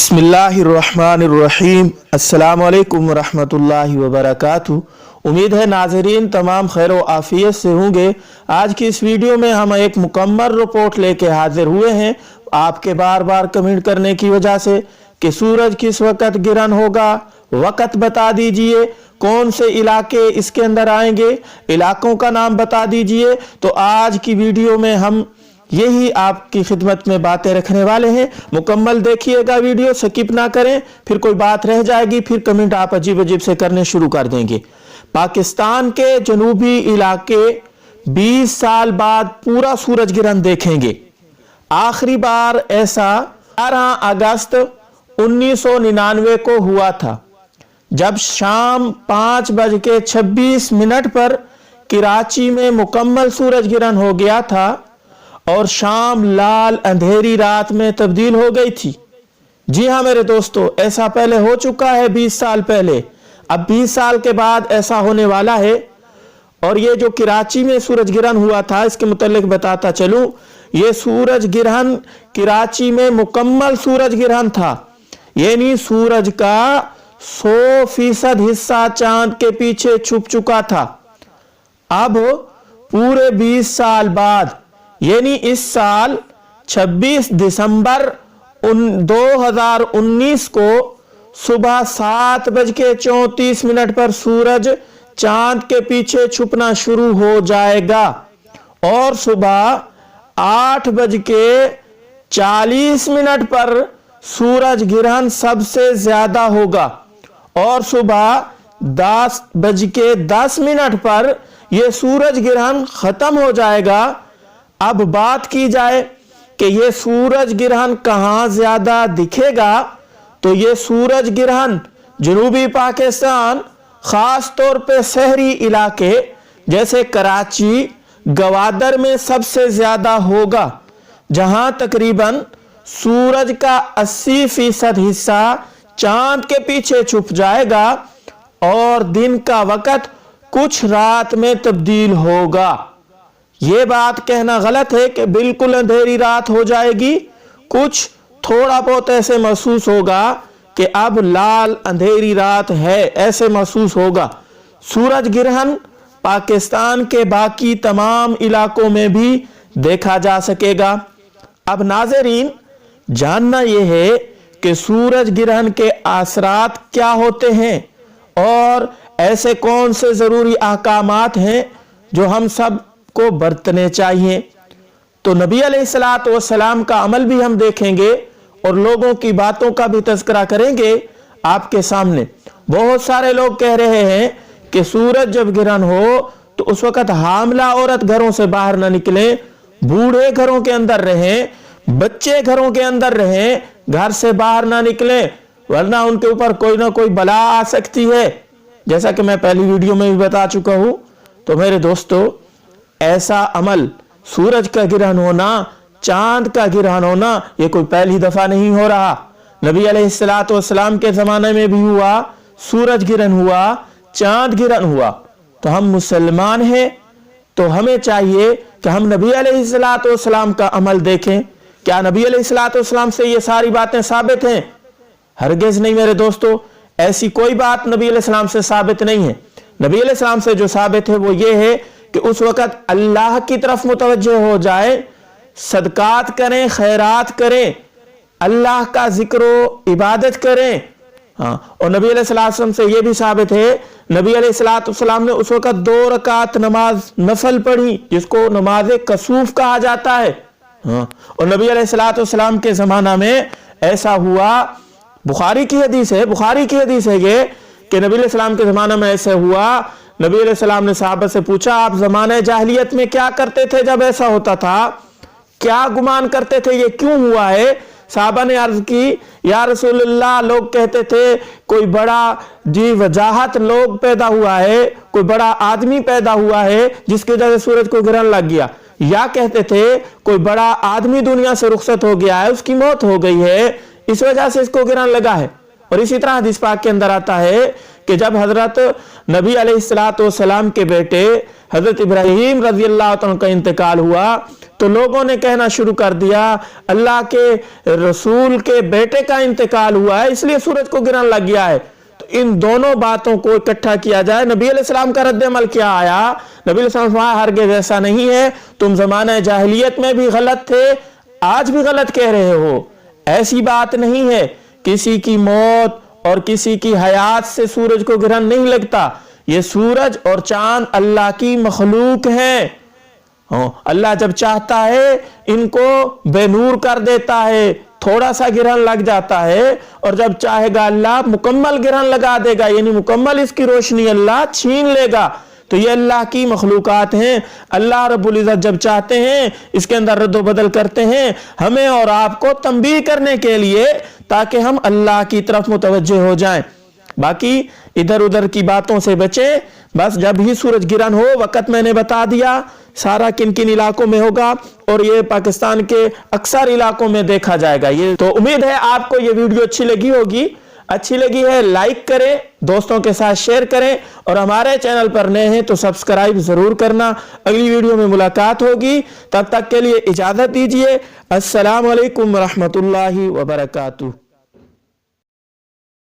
बिस्मिल्लाहिर्रहमानिर्रहीम। अस्सलामु अलैकुम रहमतुल्लाहि व बरकातुहू। उम्मीद है नाज़रीन तमाम खैर व आफियत से होंगे। आज की इस वीडियो में हम एक मुकम्मल रिपोर्ट लेके हाजिर हुए हैं आपके बार बार कमेंट करने की वजह से कि सूरज किस वक्त गिरन होगा, वक़्त बता दीजिए, कौन से इलाके इसके अंदर आएंगे, इलाकों का नाम बता दीजिए। तो आज की वीडियो में हम यही आपकी खिदमत में बातें रखने वाले हैं। मुकम्मल देखिएगा, वीडियो स्किप ना करें, फिर कोई बात रह जाएगी, फिर कमेंट आप अजीब अजीब से करने शुरू कर देंगे। पाकिस्तान के जनूबी इलाके 20 साल बाद पूरा सूरज गिरहण देखेंगे। आखिरी बार ऐसा 11 अगस्त 1999 को हुआ था, जब शाम 5:26 पर कराची में मुकम्मल सूरज गिरहण हो गया था और शाम लाल अंधेरी रात में तब्दील हो गई थी। जी हाँ मेरे दोस्तों, ऐसा पहले हो चुका है 20 साल पहले, अब 20 साल के बाद ऐसा होने वाला है। और ये जो कराची में सूरज गिरहण हुआ था, इसके मुतालिक बताता चलूं, ये सूरज गिरहण कराची में मुकम्मल सूरज गिरहण था, यानी सूरज का 100% हिस्सा चांद के पीछे छुप चुका था। अब पूरे 20 साल बाद, यानी इस साल 26 दिसंबर 2019 को सुबह 7:34 पर सूरज चांद के पीछे छुपना शुरू हो जाएगा और सुबह 8:40 पर सूरज गिरहण सबसे ज्यादा होगा और सुबह 10:10 पर यह सूरज गिरहण खत्म हो जाएगा। अब बात की जाए कि यह सूरज गिरहण कहां ज्यादा दिखेगा, तो यह सूरज गिरहण जनूबी पाकिस्तान, खास तौर पे शहरी इलाके जैसे कराची, गवादर में सबसे ज्यादा होगा, जहां तकरीबन सूरज का 80% हिस्सा चांद के पीछे छुप जाएगा और दिन का वक़्त कुछ रात में तब्दील होगा। ये बात कहना गलत है कि बिल्कुल अंधेरी रात हो जाएगी, कुछ थोड़ा बहुत ऐसे महसूस होगा कि अब लाल अंधेरी रात है, ऐसे महसूस होगा। सूरज गिरहण पाकिस्तान के बाकी तमाम इलाकों में भी देखा जा सकेगा। अब नाज़रीन, जानना यह है कि सूरज गिरहण के असरात क्या होते हैं और ऐसे कौन से जरूरी अहकामात हैं जो हम सब को बरतने चाहिए। तो नबी अलैहिस्सलातु वस्सलाम का अमल भी हम देखेंगे और लोगों की बातों का भी तज़किरा करेंगे आपके सामने। बहुत सारे लोग कह रहे हैं कि सूरज जब गिरहण हो तो उस वक्त हामला औरत घरों से बाहर ना निकलें, बूढ़े घरों के अंदर रहें, बच्चे घरों के अंदर रहें, घर से बाहर ना निकलें, वरना उनके ऊपर कोई ना कोई बला आ सकती है, जैसा कि मैं पहली वीडियो में भी बता चुका हूं। तो मेरे दोस्तों, ऐसा अमल, सूरज का गिरहण होना, चांद का गिरहण होना, ये कोई पहली दफा नहीं हो रहा। नबी अलैहिस्सलातु वस्सलाम के जमाने में भी हुआ, सूरज गिरहण हुआ, चांद गिरहण हुआ। तो हम मुसलमान हैं, तो हमें चाहिए कि हम नबी अलैहिस्सलातु वस्सलाम का अमल देखें। क्या नबी अलैहिस्सलातु वस्सलाम से ये सारी बातें साबित हैं? हरगिज़ नहीं मेरे दोस्तों, ऐसी कोई बात नबी अलैहिस्सलाम से साबित नहीं है। नबी अलैहिस्सलाम से जो साबित है वो ये है कि उस वक़्त अल्लाह की तरफ मुतवज्जे हो जाए, सदकात करें, खैरात करें, अल्लाह का जिक्र इबादत करें। हाँ, और नबी अलैहिस्सलाम से यह भी साबित है, नबी अलैहिस्सलाम ने उस वक़्त 2 रकात नमाज नफल पढ़ी, जिसको नमाज कसूफ कहा जाता है। हाँ, और नबी अलैहिस्सलाम के ज़माना में ऐसा हुआ, बुखारी की हदीस है ये कि नबी अलैहिस्सलाम के ज़माना में ऐसा हुआ। नबी अलैहिस्सलाम ने सहाबा से पूछा, आप ज़माने जाहिलियत में क्या करते थे जब ऐसा होता था, क्या गुमान करते थे, ये क्यों हुआ है? सहाबा ने अर्ज की, या रसूलल्लाह, लोग कहते थे कोई बड़ा जी वजाहत लोग पैदा हुआ है, कोई बड़ा आदमी पैदा हुआ है जिसकी वजह से सूरज को गिरहण लग गया, या कहते थे कोई बड़ा आदमी दुनिया से रुखसत हो गया है, उसकी मौत हो गई है, इस वजह से इसको गिरहण लगा है। और इसी तरह हदीस पाक के अंदर आता है کہ جب حضرت نبی علیہ السلام کے بیٹے حضرت ابراہیم رضی اللہ عنہ کا انتقال ہوا تو لوگوں نے کہنا شروع کر دیا اللہ کے رسول کے بیٹے کا انتقال ہوا ہے اس لیے سورج کو گرہن لگ گیا ہے. تو ان دونوں باتوں کو اکٹھا کیا جائے. نبی علیہ السلام کا رد عمل کیا آیا؟ نبی علیہ السلام فرمایا ہرگز ایسا نہیں ہے، تم زمانہ جاہلیت میں بھی غلط تھے، آج بھی غلط کہہ رہے ہو. ایسی بات نہیں ہے، کسی کی موت اور کسی کی حیات سے سورج کو گرہن نہیں لگتا. یہ سورج اور چاند اللہ کی مخلوق ہیں. اللہ جب چاہتا ہے ان کو بے نور کر دیتا ہے، تھوڑا سا گرہن لگ جاتا ہے، اور جب چاہے گا اللہ مکمل گرہن لگا دے گا، یعنی مکمل اس کی روشنی اللہ چھین لے گا. تو یہ اللہ کی مخلوقات ہیں. اللہ رب العزت جب چاہتے ہیں اس کے اندر رد و بدل کرتے ہیں ہمیں اور آپ کو تنبیہ کرنے کے لیے، تاکہ ہم اللہ کی طرف متوجہ ہو جائیں. باقی ادھر ادھر کی باتوں سے بچیں. بس جب ہی سورج گرہن ہو، وقت میں نے بتا دیا سارا کن کن علاقوں میں ہوگا، اور یہ پاکستان کے اکثر علاقوں میں دیکھا جائے گا. یہ تو امید ہے آپ کو یہ ویڈیو اچھی لگی ہوگی. اچھی لگی ہے لائک کریں، دوستوں کے ساتھ شیئر کریں، اور ہمارے چینل پر نئے ہیں تو سبسکرائب ضرور کرنا. اگلی ویڈیو میں ملاقات ہوگی، تب تک کے لیے اجازت دیجیے. السلام علیکم ورحمۃ اللہ وبرکاتہ.